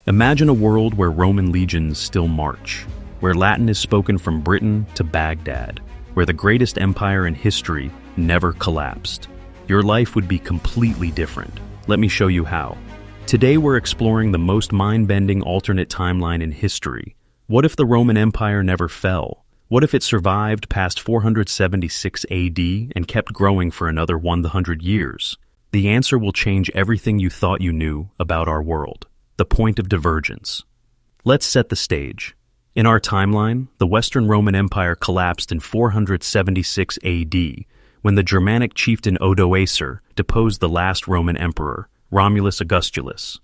Imagine a world where Roman legions still march, where Latin is spoken from Britain to Baghdad, where the greatest empire in history never collapsed. Your life would be completely different. Let me show you how. Today we're exploring the most mind-bending alternate timeline in history. What if the Roman Empire never fell? What if it survived past 476 AD and kept growing for another 100 years? The answer will change everything you thought you knew about our world. The point of divergence. Let's set the stage. In our timeline, the Western Roman Empire collapsed in 476 AD when the Germanic chieftain Odoacer deposed the last Roman emperor, Romulus Augustulus.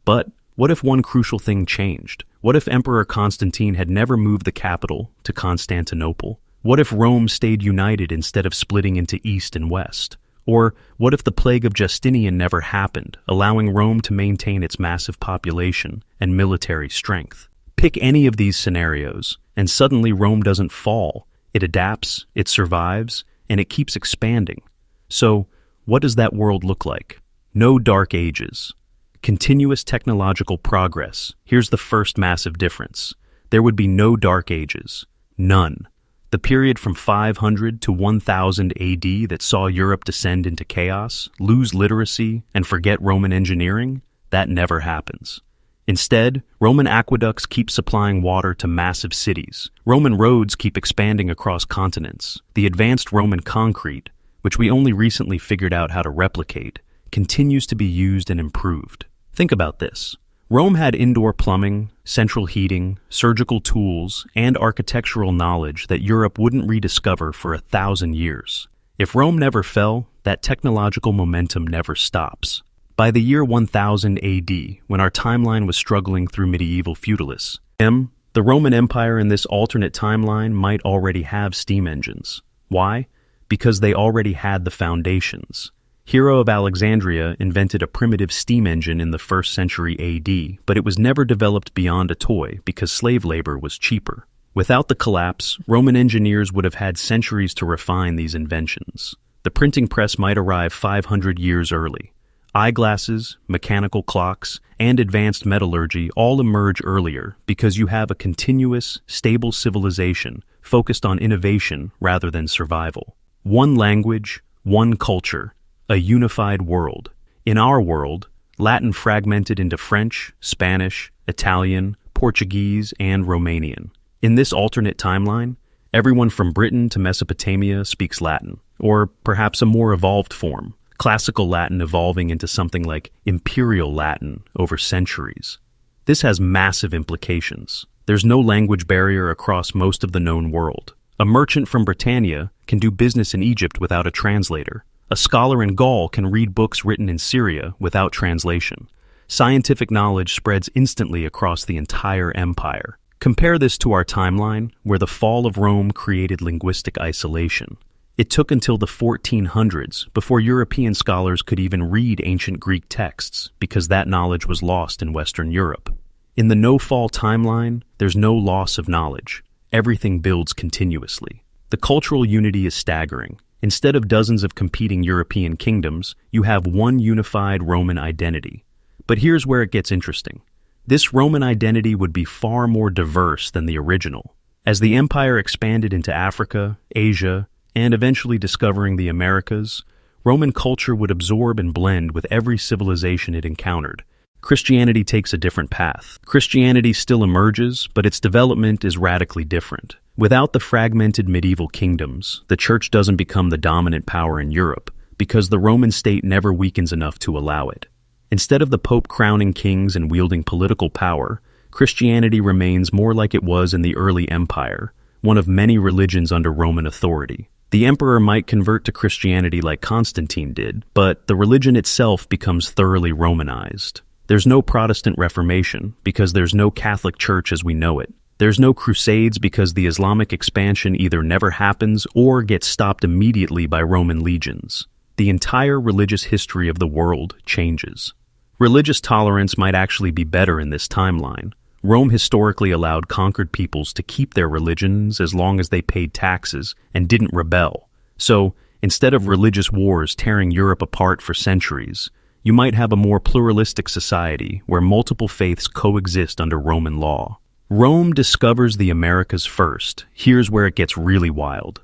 But what if one crucial thing changed? What if Emperor Constantine had never moved the capital to Constantinople? What if Rome stayed united instead of splitting into East and West? Or what if the plague of Justinian never happened, allowing Rome to maintain its massive population and military strength? Pick any of these scenarios, and suddenly Rome doesn't fall. It adapts, it survives, and it keeps expanding. So, what does that world look like? No dark ages. Continuous technological progress. Here's the first massive difference. There would be no dark ages. None. The period from 500 to 1000 AD that saw Europe descend into chaos, lose literacy, and forget Roman engineering, that never happens. Instead, Roman aqueducts keep supplying water to massive cities. Roman roads keep expanding across continents. The advanced Roman concrete, which we only recently figured out how to replicate, continues to be used and improved. Think about this. Rome had indoor plumbing, central heating, surgical tools, and architectural knowledge that Europe wouldn't rediscover for 1,000 years. If Rome never fell, that technological momentum never stops. By the year 1000 AD, when our timeline was struggling through medieval feudalism, the Roman Empire in this alternate timeline might already have steam engines. Why? Because they already had the foundations. Hero of Alexandria invented a primitive steam engine in the 1st century AD, but it was never developed beyond a toy because slave labor was cheaper. Without the collapse, Roman engineers would have had centuries to refine these inventions. The printing press might arrive 500 years early. Eyeglasses, mechanical clocks, and advanced metallurgy all emerge earlier because you have a continuous, stable civilization focused on innovation rather than survival. One language, one culture, a unified world. In our world, Latin fragmented into French, Spanish, Italian, Portuguese, and Romanian. In this alternate timeline, everyone from Britain to Mesopotamia speaks Latin, or perhaps a more evolved form, Classical Latin evolving into something like Imperial Latin over centuries. This has massive implications. There's no language barrier across most of the known world. A merchant from Britannia can do business in Egypt without a translator. A scholar in Gaul can read books written in Syria without translation. Scientific knowledge spreads instantly across the entire empire. Compare this to our timeline, where the fall of Rome created linguistic isolation. It took until the 1400s before European scholars could even read ancient Greek texts because that knowledge was lost in Western Europe. In the no-fall timeline, there's no loss of knowledge. Everything builds continuously. The cultural unity is staggering. Instead of dozens of competing European kingdoms, you have one unified Roman identity. But here's where it gets interesting. This Roman identity would be far more diverse than the original. As the empire expanded into Africa, Asia, and eventually discovering the Americas, Roman culture would absorb and blend with every civilization it encountered. Christianity takes a different path. Christianity still emerges, but its development is radically different. Without the fragmented medieval kingdoms, the church doesn't become the dominant power in Europe because the Roman state never weakens enough to allow it. Instead of the Pope crowning kings and wielding political power, Christianity remains more like it was in the early empire, one of many religions under Roman authority. The emperor might convert to Christianity like Constantine did, but the religion itself becomes thoroughly Romanized. There's no Protestant Reformation because there's no Catholic Church as we know it. There's no Crusades because the Islamic expansion either never happens or gets stopped immediately by Roman legions. The entire religious history of the world changes. Religious tolerance might actually be better in this timeline. Rome historically allowed conquered peoples to keep their religions as long as they paid taxes and didn't rebel. So, instead of religious wars tearing Europe apart for centuries, you might have a more pluralistic society where multiple faiths coexist under Roman law. Rome discovers the Americas first. Here's where it gets really wild.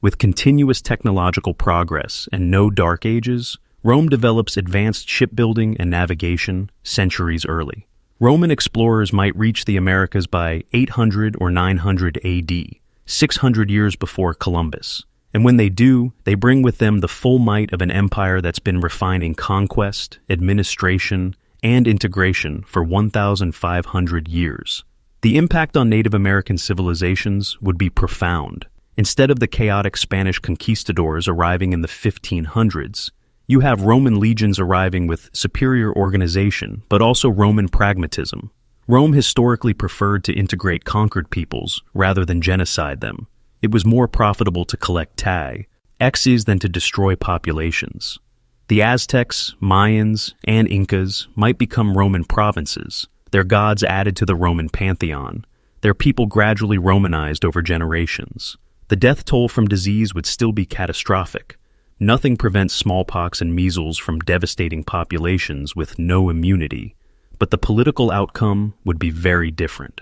With continuous technological progress and no dark ages, Rome develops advanced shipbuilding and navigation centuries early. Roman explorers might reach the Americas by 800 or 900 AD, 600 years before Columbus. And when they do, they bring with them the full might of an empire that's been refining conquest, administration, and integration for 1,500 years. The impact on Native American civilizations would be profound. Instead of the chaotic Spanish conquistadors arriving in the 1500s, you have Roman legions arriving with superior organization, but also Roman pragmatism. Rome historically preferred to integrate conquered peoples rather than genocide them. It was more profitable to collect taxes than to destroy populations. The Aztecs, Mayans, and Incas might become Roman provinces, their gods added to the Roman pantheon, their people gradually Romanized over generations. The death toll from disease would still be catastrophic. Nothing prevents smallpox and measles from devastating populations with no immunity, but the political outcome would be very different.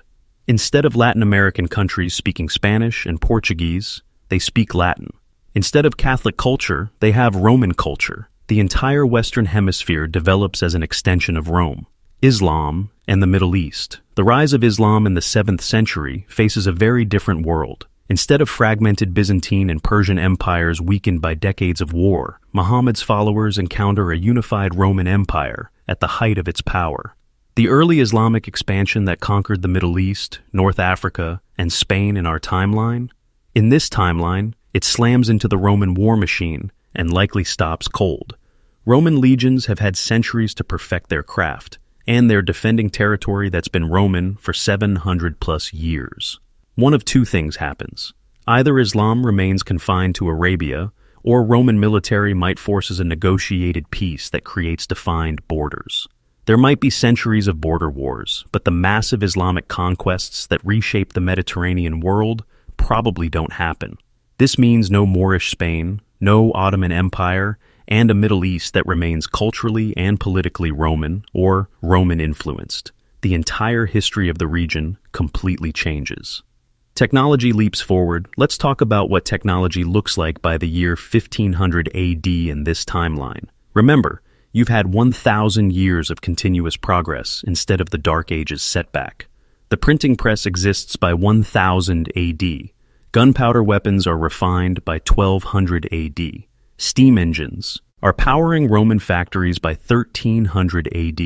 Instead of Latin American countries speaking Spanish and Portuguese, they speak Latin. Instead of Catholic culture, they have Roman culture. The entire Western Hemisphere develops as an extension of Rome. Islam and the Middle East. The rise of Islam in the 7th century faces a very different world. Instead of fragmented Byzantine and Persian empires weakened by decades of war, Muhammad's followers encounter a unified Roman Empire at the height of its power. The early Islamic expansion that conquered the Middle East, North Africa, and Spain in our timeline, in this timeline, it slams into the Roman war machine and likely stops cold. Roman legions have had centuries to perfect their craft, and they're defending territory that's been Roman for 700 plus years. One of two things happens. Either Islam remains confined to Arabia, or Roman military might forces a negotiated peace that creates defined borders. There might be centuries of border wars, but the massive Islamic conquests that reshape the Mediterranean world probably don't happen. This means no Moorish Spain, no Ottoman Empire, and a Middle East that remains culturally and politically Roman or Roman-influenced. The entire history of the region completely changes. Technology leaps forward. Let's talk about what technology looks like by the year 1500 AD in this timeline. Remember, you've had 1,000 years of continuous progress instead of the Dark Ages setback. The printing press exists by 1000 AD. Gunpowder weapons are refined by 1200 AD. Steam engines are powering Roman factories by 1300 AD.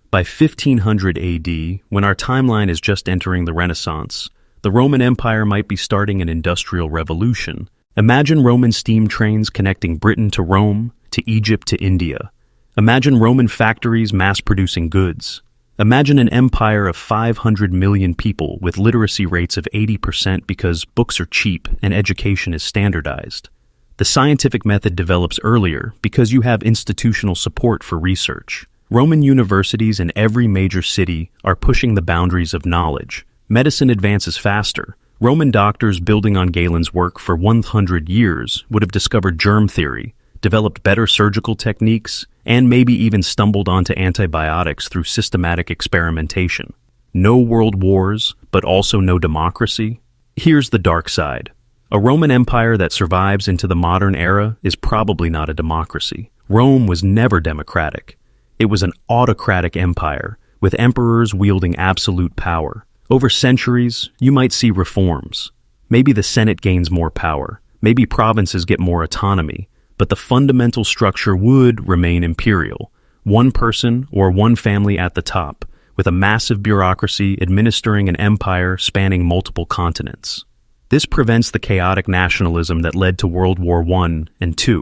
By 1500 AD, when our timeline is just entering the Renaissance, the Roman Empire might be starting an industrial revolution. Imagine Roman steam trains connecting Britain to Rome, to Egypt to India. Imagine Roman factories mass-producing goods. Imagine an empire of 500 million people with literacy rates of 80% because books are cheap and education is standardized. The scientific method develops earlier because you have institutional support for research. Roman universities in every major city are pushing the boundaries of knowledge. Medicine advances faster. Roman doctors building on Galen's work for 100 years would have discovered germ theory, developed better surgical techniques, and maybe even stumbled onto antibiotics through systematic experimentation. No world wars, but also no democracy. Here's the dark side. A Roman Empire that survives into the modern era is probably not a democracy. Rome was never democratic. It was an autocratic empire, with emperors wielding absolute power. Over centuries, you might see reforms. Maybe the Senate gains more power. Maybe provinces get more autonomy. But the fundamental structure would remain imperial. One person or one family at the top, with a massive bureaucracy administering an empire spanning multiple continents. This prevents the chaotic nationalism that led to World War I and II.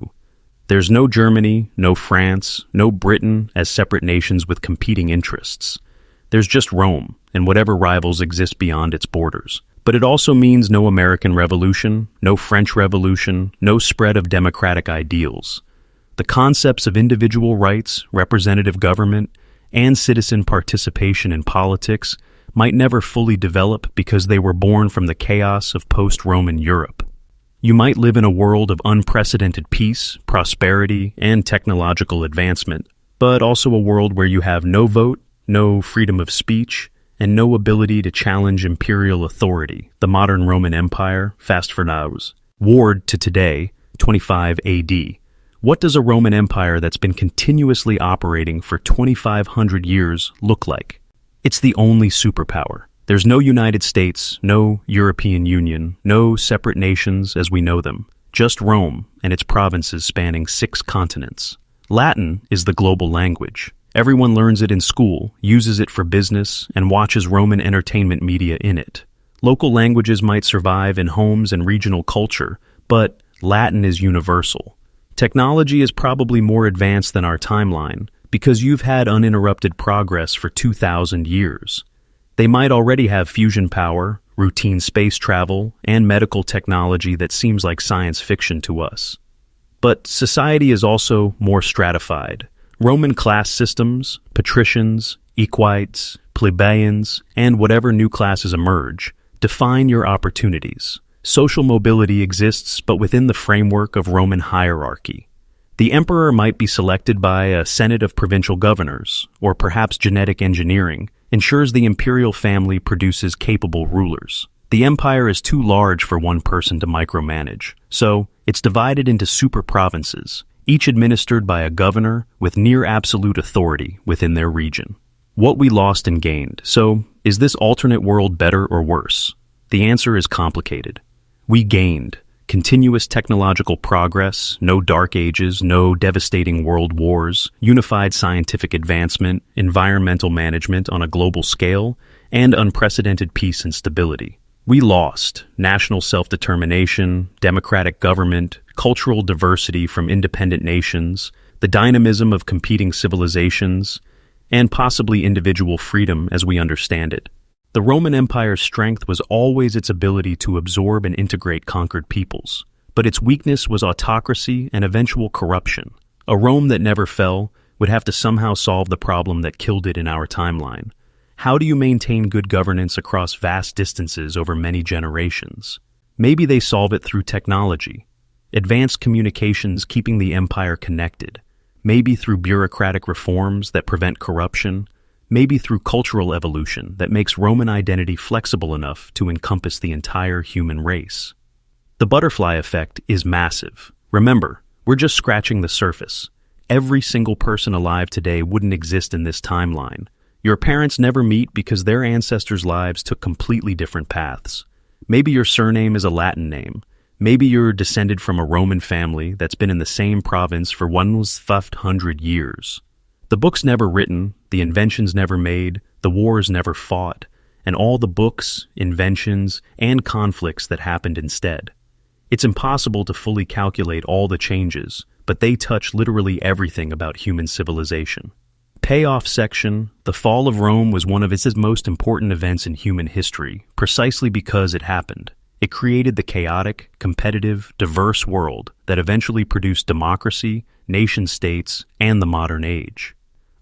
There's no Germany, no France, no Britain as separate nations with competing interests. There's just Rome, and whatever rivals exist beyond its borders. But it also means no American Revolution, no French Revolution, no spread of democratic ideals. The concepts of individual rights, representative government, and citizen participation in politics might never fully develop because they were born from the chaos of post-Roman Europe. You might live in a world of unprecedented peace, prosperity, and technological advancement, but also a world where you have no vote, no freedom of speech, and no ability to challenge imperial authority. The modern Roman Empire, fast forwards, warred to today, 25 AD. What does a Roman Empire that's been continuously operating for 2,500 years look like? It's the only superpower. There's no United States, no European Union, no separate nations as we know them. Just Rome and its provinces spanning 6 continents. Latin is the global language. Everyone learns it in school, uses it for business, and watches Roman entertainment media in it. Local languages might survive in homes and regional culture, but Latin is universal. Technology is probably more advanced than our timeline because you've had uninterrupted progress for 2,000 years. They might already have fusion power, routine space travel, and medical technology that seems like science fiction to us. But society is also more stratified. Roman class systems, patricians, equites, plebeians, and whatever new classes emerge, define your opportunities. Social mobility exists, but within the framework of Roman hierarchy. The emperor might be selected by a senate of provincial governors, or perhaps genetic engineering ensures the imperial family produces capable rulers. The empire is too large for one person to micromanage, so it's divided into super provinces, each administered by a governor with near absolute authority within their region. What we lost and gained. So, is this alternate world better or worse? The answer is complicated. We gained continuous technological progress, no dark ages, no devastating world wars, unified scientific advancement, environmental management on a global scale, and unprecedented peace and stability. We lost national self-determination, democratic government, cultural diversity from independent nations, the dynamism of competing civilizations, and possibly individual freedom as we understand it. The Roman Empire's strength was always its ability to absorb and integrate conquered peoples, but its weakness was autocracy and eventual corruption. A Rome that never fell would have to somehow solve the problem that killed it in our timeline. How do you maintain good governance across vast distances over many generations? Maybe they solve it through technology, advanced communications keeping the empire connected, maybe through bureaucratic reforms that prevent corruption, maybe through cultural evolution that makes Roman identity flexible enough to encompass the entire human race. The butterfly effect is massive. Remember, we're just scratching the surface. Every single person alive today wouldn't exist in this timeline. Your parents never meet because their ancestors' lives took completely different paths. Maybe your surname is a Latin name. Maybe you're descended from a Roman family that's been in the same province for 1,500 years. The books never written, the inventions never made, the wars never fought, and all the books, inventions, and conflicts that happened instead. It's impossible to fully calculate all the changes, but they touch literally everything about human civilization. Payoff section, the fall of Rome was one of its most important events in human history, precisely because it happened. It created the chaotic, competitive, diverse world that eventually produced democracy, nation-states, and the modern age.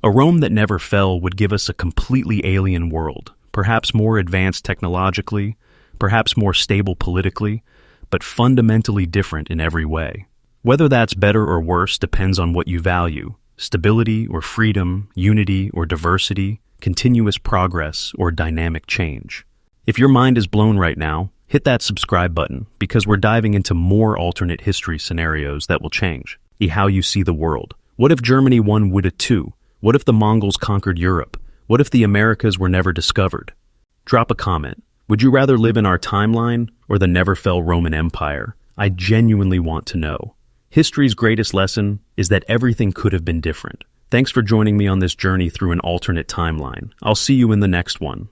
A Rome that never fell would give us a completely alien world, perhaps more advanced technologically, perhaps more stable politically, but fundamentally different in every way. Whether that's better or worse depends on what you value: stability or freedom, unity or diversity, continuous progress or dynamic change. If your mind is blown right now, hit that subscribe button because we're diving into more alternate history scenarios that will change how you see the world. What if Germany won World War II? What if the Mongols conquered Europe? What if the Americas were never discovered? Drop a comment. Would you rather live in our timeline or the never-fell Roman Empire? I genuinely want to know. History's greatest lesson is that everything could have been different. Thanks for joining me on this journey through an alternate timeline. I'll see you in the next one.